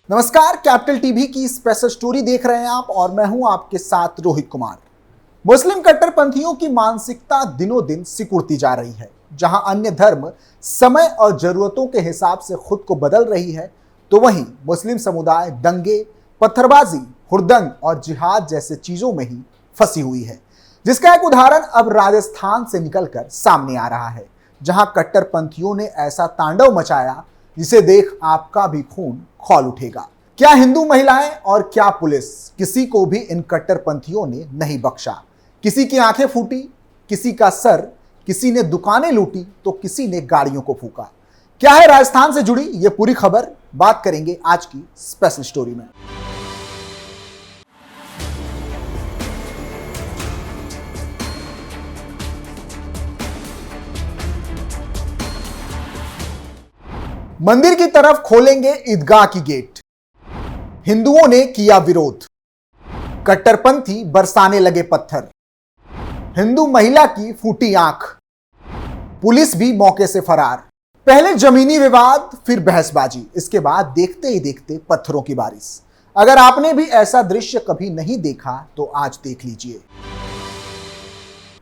नमस्कार, capital TV की special story देख रहे हैं आप और मैं हूं आपके साथ रोहित कुमार। मुस्लिम कट्टरपंथियों की मानसिकता दिनों दिन सिकुड़ती जा रही है। जहां अन्य धर्म समय और जरूरतों के हिसाब से खुद को बदल रही है, तो वहीं मुस्लिम समुदाय दंगे, पत्थरबाजी, हुड़दंग और जिहाद जैसे चीजों में ही फंसी हुई है। जिसका एक उदाहरण अब राजस्थान से निकलकर सामने आ रहा है, जहां कट्टरपंथियों ने ऐसा तांडव मचाया जिसे देख आपका भी खून खौल उठेगा। क्या हिंदू महिलाएं और क्या पुलिस, किसी को भी इन कट्टरपंथियों ने नहीं बख्शा। किसी की आंखें फूटी, किसी का सर, किसी ने दुकानें लूटी तो किसी ने गाड़ियों को फूका। क्या है राजस्थान से जुड़ी ये पूरी खबर, बात करेंगे आज की स्पेशल स्टोरी में। मंदिर की तरफ खोलेंगे ईदगाह की गेट, हिंदुओं ने किया विरोध, कट्टरपंथी बरसाने लगे पत्थर, हिंदू महिला की फूटी आंख, पुलिस भी मौके से फरार। पहले जमीनी विवाद, फिर बहसबाजी, इसके बाद देखते ही देखते पत्थरों की बारिश। अगर आपने भी ऐसा दृश्य कभी नहीं देखा तो आज देख लीजिए।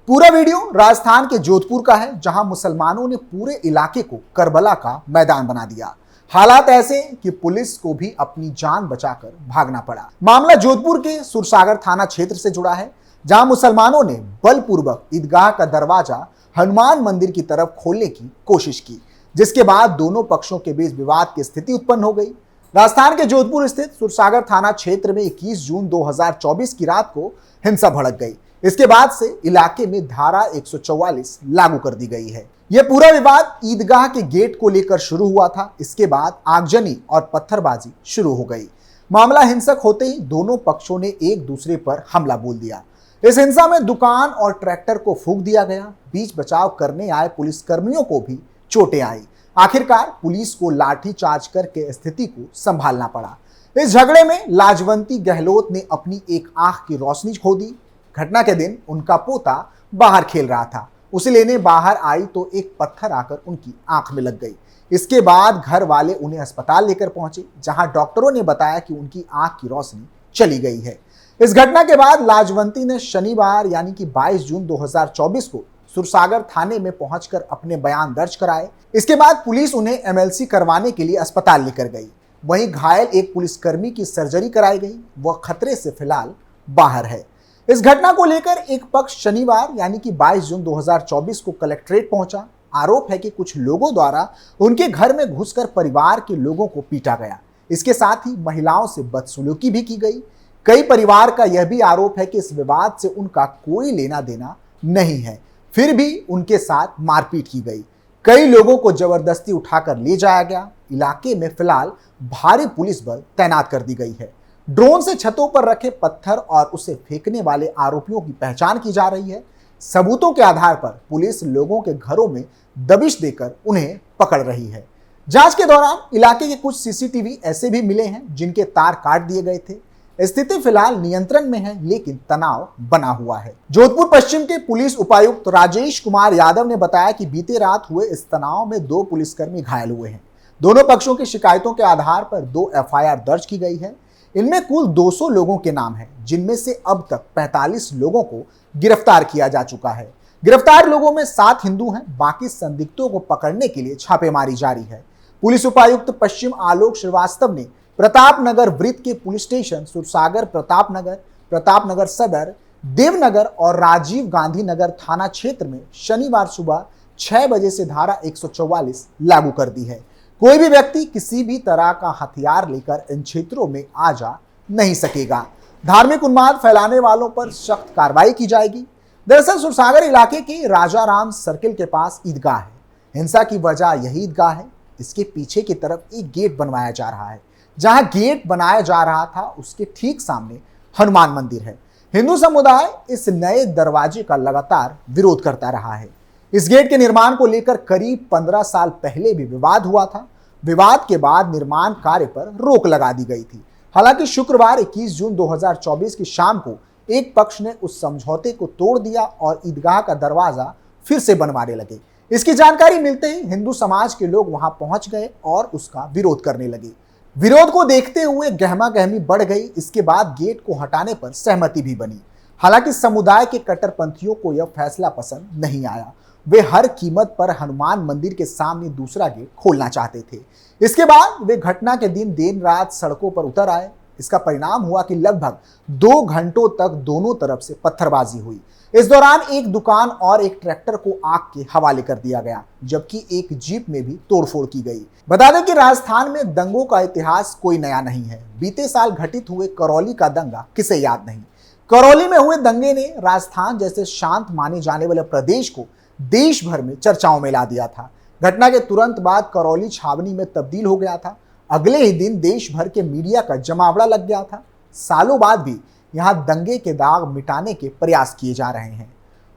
पूरा वीडियो राजस्थान के जोधपुर का है, जहां मुसलमानों ने पूरे इलाके को करबला का मैदान बना दिया। हालात ऐसे कि पुलिस को भी अपनी जान बचाकर भागना पड़ा। मामला जोधपुर के सुरसागर थाना क्षेत्र से जुड़ा है, जहां मुसलमानों ने बलपूर्वक ईदगाह का दरवाजा हनुमान मंदिर की तरफ खोलने की कोशिश की, जिसके बाद दोनों पक्षों के बीच विवाद की स्थिति उत्पन्न हो गई। राजस्थान के जोधपुर स्थित सुरसागर थाना क्षेत्र में 21 जून 2024 की रात को हिंसा भड़क गई। इसके बाद से इलाके में धारा 144 लागू कर दी गई है। यह पूरा विवाद ईदगाह के गेट को लेकर शुरू हुआ था। इसके बाद आगजनी और पत्थरबाजी शुरू हो गई। मामला हिंसक होते ही दोनों पक्षों ने एक दूसरे पर हमला बोल दिया। इस हिंसा में दुकान और ट्रैक्टर को फूंक दिया गया। बीच बचाव करने आए पुलिस कर्मियों को भी चोटें आई। आखिरकार पुलिस को लाठी चार्ज करके स्थिति को संभालना पड़ा। इस झगड़े में लाजवंती गहलोत ने अपनी एक आंख की रोशनी खो दी। घटना के दिन उनका पोता बाहर खेल रहा था। उसे लेने बाहर आई तो एक पत्थर आकर उनकी आंख में लग गई। इसके बाद घर वाले उन्हें अस्पताल लेकर पहुंचे, जहां डॉक्टरों ने बताया कि उनकी आंख की रोशनी चली गई है। इस घटना के बाद लाजवंती ने शनिवार यानी कि 22 जून 2024 को सुरसागर थाने में पहुंचकर अपने बयान दर्ज कराए। इसके बाद पुलिस उन्हें एमएलसी करवाने के लिए अस्पताल लेकर गई। वहीं घायल एक पुलिसकर्मी की सर्जरी कराई गई। वह खतरे से फिलहाल बाहर है। इस घटना को लेकर एक पक्ष शनिवार यानी कि 22 जून 2024 को कलेक्ट्रेट पहुंचा। आरोप है कि कुछ लोगों द्वारा उनके घर में घुसकर परिवार के लोगों को पीटा गया। इसके साथ ही महिलाओं से बदसलूकी भी की गई। कई परिवार का यह भी आरोप है कि इस विवाद से उनका कोई लेना देना नहीं है, फिर भी उनके साथ मारपीट की गई। कई लोगों को जबरदस्ती उठाकर ले जाया गया। इलाके में फिलहाल भारी पुलिस बल तैनात कर दी गई है। ड्रोन से छतों पर रखे पत्थर और उसे फेंकने वाले आरोपियों की पहचान की जा रही है। सबूतों के आधार पर पुलिस लोगों के घरों में दबिश देकर उन्हें पकड़ रही है। जांच के दौरान इलाके के कुछ सीसीटीवी ऐसे भी मिले हैं जिनके तार काट दिए गए थे। स्थिति फिलहाल नियंत्रण में है, लेकिन तनाव बना हुआ है। जोधपुर पश्चिम के पुलिस उपायुक्त राजेश कुमार यादव ने बताया कि बीते रात हुए इस तनाव में 2 पुलिसकर्मी घायल हुए हैं। दोनों पक्षों की शिकायतों के आधार पर 2 एफआईआर दर्ज की गई है। इनमें कुल 200 लोगों के नाम हैं, जिनमें से अब तक 45 लोगों को गिरफ्तार किया जा चुका है। गिरफ्तार लोगों में 7 हिंदू हैं। बाकी संदिग्धों को पकड़ने के लिए छापेमारी जारी है। पुलिस उपायुक्त पश्चिम आलोक श्रीवास्तव ने प्रतापनगर वृत्त के पुलिस स्टेशन सुरसागर, प्रतापनगर सदर, देवनगर और राजीव गांधी नगर थाना क्षेत्र में शनिवार सुबह 6 बजे से धारा 144 लागू कर दी है। कोई भी व्यक्ति किसी भी तरह का हथियार लेकर इन क्षेत्रों में आ जा नहीं सकेगा। धार्मिक उन्माद फैलाने वालों पर सख्त कार्रवाई की जाएगी। दरअसल सुरसागर इलाके के राजाराम सर्किल के पास ईदगाह है। हिंसा की वजह यही ईदगाह है। इसके पीछे की तरफ एक गेट बनवाया जा रहा है। जहां गेट बनाया जा रहा था उसके ठीक सामने हनुमान मंदिर है। हिंदू समुदाय इस नए दरवाजे का लगातार विरोध करता रहा है। इस गेट के निर्माण को लेकर करीब 15 साल पहले भी विवाद हुआ था। विवाद के बाद निर्माण कार्य पर रोक लगा दी गई थी। हालांकि शुक्रवार 21 जून 2024 की शाम को एक पक्ष ने उस समझौते को तोड़ दिया और ईदगाह का दरवाजा फिर से बनवाने लगे। इसकी जानकारी मिलते ही हिंदू समाज के लोग वहां पहुंच गए और उसका विरोध करने लगे। विरोध को देखते हुए गहमा गहमी बढ़ गई। इसके बाद गेट को हटाने पर सहमति भी बनी। हालांकि समुदाय के कट्टरपंथियों को यह फैसला पसंद नहीं आया। वे हर कीमत पर हनुमान मंदिर के सामने दूसरा गेट खोलना चाहते थे। इसके बाद वे घटना के दिन देर रात सड़कों पर उतर आए। इसका परिणाम हुआ कि लगभग 2 घंटों तक दोनों तरफ से पत्थरबाजी हुई। इस दौरान एक दुकान और एक ट्रैक्टर को आग के हवाले कर दिया गया, जबकि एक जीप में भी तोड़फोड़ की गई। बता दें कि राजस्थान में दंगों का इतिहास कोई नया नहीं है। बीते साल घटित हुए करौली का दंगा किसे याद नहीं। करौली में हुए दंगे ने राजस्थान जैसे शांत माने जाने वाले प्रदेश को देश भर में चर्चाओं में ला दिया था। घटना के तुरंत बाद करौली छावनी में तब्दील हो गया था। अगले ही दिन देश भर के मीडिया का जमावड़ा लग गया था। सालों बाद भी यहां दंगे के दाग मिटाने के प्रयास किए जा रहे हैं।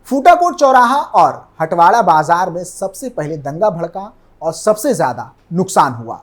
फूटाकोट चौराहा और हटवाड़ा बाजार में सबसे पहले दंगा भड़का और सबसे ज्यादा नुकसान हुआ।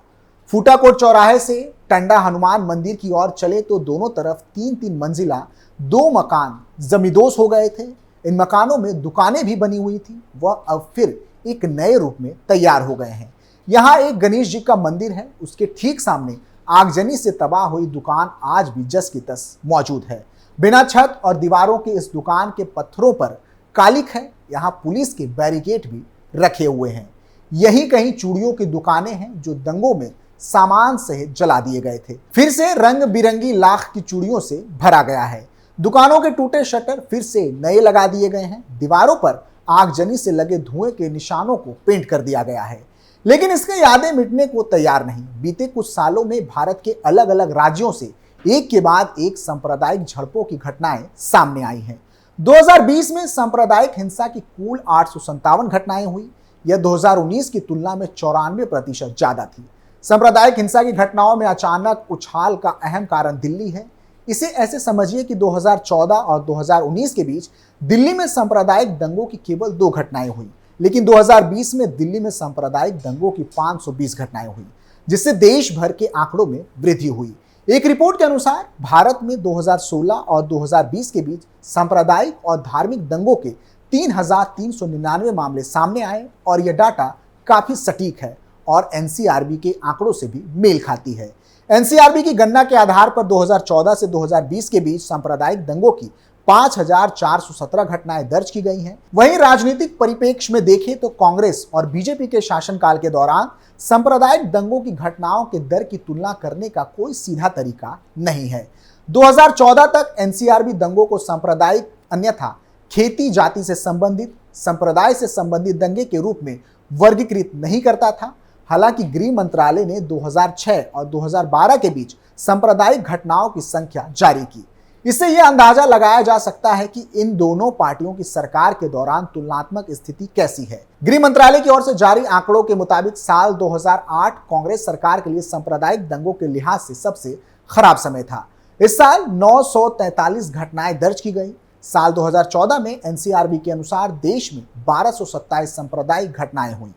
फूटाकोट चौराहे से टंडा हनुमान मंदिर की ओर चले तो दोनों तरफ 3-3 मंजिला 2 मकान जमींदोज हो गए थे। इन मकानों में दुकानें भी बनी हुई थी। वह अब फिर एक नए रूप में तैयार हो गए हैं। यहाँ एक गणेश जी का मंदिर है, उसके ठीक सामने आगजनी से तबाह हुई दुकान आज भी जस की तस मौजूद है। बिना छत और दीवारों के इस दुकान के पत्थरों पर कालिक है। यहाँ पुलिस के बैरिकेड भी रखे हुए हैं। यही कहीं चूड़ियों की दुकानें हैं जो दंगों में सामान सहित जला दिए गए थे। फिर से रंग बिरंगी लाख की चूड़ियों से भरा गया है। दुकानों के टूटे शटर फिर से नए लगा दिए गए हैं। दीवारों पर आगजनी से लगे धुएं के निशानों को पेंट कर दिया गया है। लेकिन इसकी यादें मिटने को तैयार नहीं। बीते कुछ सालों में भारत के अलग अलग राज्यों से एक के बाद एक सांप्रदायिक झड़पों की घटनाएं सामने आई हैं। 2020 में सांप्रदायिक हिंसा की कुल 857 घटनाएं हुई। यह 2019 की तुलना में 94% ज्यादा थी। सांप्रदायिक हिंसा की घटनाओं में अचानक उछाल का अहम कारण दिल्ली है। इसे ऐसे समझिए कि 2014 और 2019 के बीच दिल्ली में सांप्रदायिक दंगों की केवल 2 घटनाएं हुई, लेकिन 2020 में दिल्ली में सांप्रदायिक दंगों की 520 घटनाएं हुई, जिससे देश भर के आंकड़ों में वृद्धि हुई। एक रिपोर्ट के अनुसार भारत में 2016 और 2020 के बीच सांप्रदायिक और धार्मिक दंगों के 3,399 मामले सामने आए और यह डाटा काफी सटीक है और एनसीआरबी के आंकड़ों से भी मेल खाती है। एनसीआरबी की गणना के आधार पर 2014 से 2020 के बीच सांप्रदायिक दंगों की 5,417 घटनाएं दर्ज की गई हैं। वहीं राजनीतिक परिप्रेक्ष्य में देखें तो कांग्रेस और बीजेपी के शासनकाल के दौरान सांप्रदायिक दंगों की घटनाओं के दर की तुलना करने का कोई सीधा तरीका नहीं है। 2014 तक एनसीआरबी दंगों को सांप्रदायिक अन्यथा खेती जाति से संबंधित संप्रदाय से संबंधित दंगे के रूप में वर्गीकृत नहीं करता था। हालांकि गृह मंत्रालय ने 2006 और 2012 के बीच सांप्रदायिक घटनाओं की संख्या जारी की। इससे यह अंदाजा लगाया जा सकता है कि इन दोनों पार्टियों की सरकार के दौरान तुलनात्मक स्थिति कैसी है। गृह मंत्रालय की ओर से जारी आंकड़ों के मुताबिक साल 2008 कांग्रेस सरकार के लिए सांप्रदायिक दंगों के लिहाज से सबसे खराब समय था। इस साल 943 घटनाएं दर्ज की गई। साल 2014 में एनसीआरबी के अनुसार देश में 1227 सांप्रदायिक घटनाएं हुई।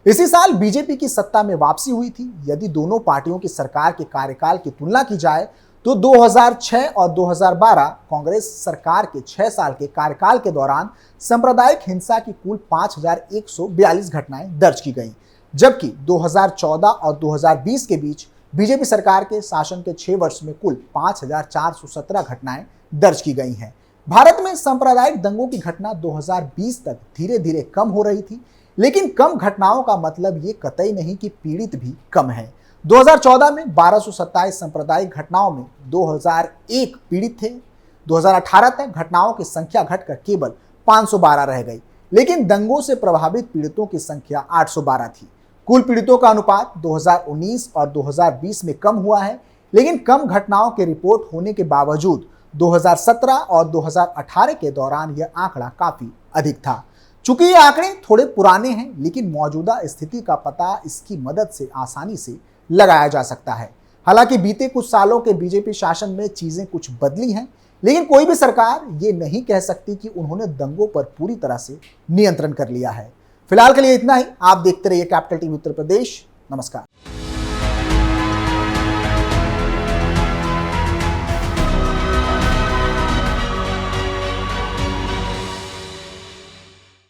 इसी साल बीजेपी की सत्ता में वापसी हुई थी। यदि दोनों पार्टियों की सरकार के कार्यकाल की तुलना की जाए तो 2006 और 2012 कांग्रेस सरकार के 6 साल के कार्यकाल के दौरान सांप्रदायिक हिंसा की कुल 5,142 घटनाएं दर्ज की गईं, जबकि 2014 और 2020 के बीच बीजेपी सरकार के शासन के 6 वर्ष में कुल 5,417 घटनाएं दर्ज की गई हैं। भारत में सांप्रदायिक दंगों की घटना 2020 तक धीरे धीरे कम हो रही थी, लेकिन कम घटनाओं का मतलब ये कतई नहीं कि पीड़ित भी कम है। 2014 में 1227 सांप्रदायिक घटनाओं में 2001 पीड़ित थे। 2018 तक घटनाओं की संख्या घटकर केवल 512 रह गई, लेकिन दंगों से प्रभावित पीड़ितों की संख्या 812 थी। कुल पीड़ितों का अनुपात 2019 और 2020 में कम हुआ है, लेकिन कम घटनाओं के रिपोर्ट होने के बावजूद 2017 और 2018 के दौरान यह आंकड़ा काफी अधिक था। चूंकि ये आंकड़े थोड़े पुराने हैं, लेकिन मौजूदा स्थिति का पता इसकी मदद से आसानी से लगाया जा सकता है। हालांकि बीते कुछ सालों के बीजेपी शासन में चीजें कुछ बदली हैं, लेकिन कोई भी सरकार ये नहीं कह सकती कि उन्होंने दंगों पर पूरी तरह से नियंत्रण कर लिया है। फिलहाल के लिए इतना ही। आप देखते रहिए कैपिटल टीवी उत्तर प्रदेश। नमस्कार।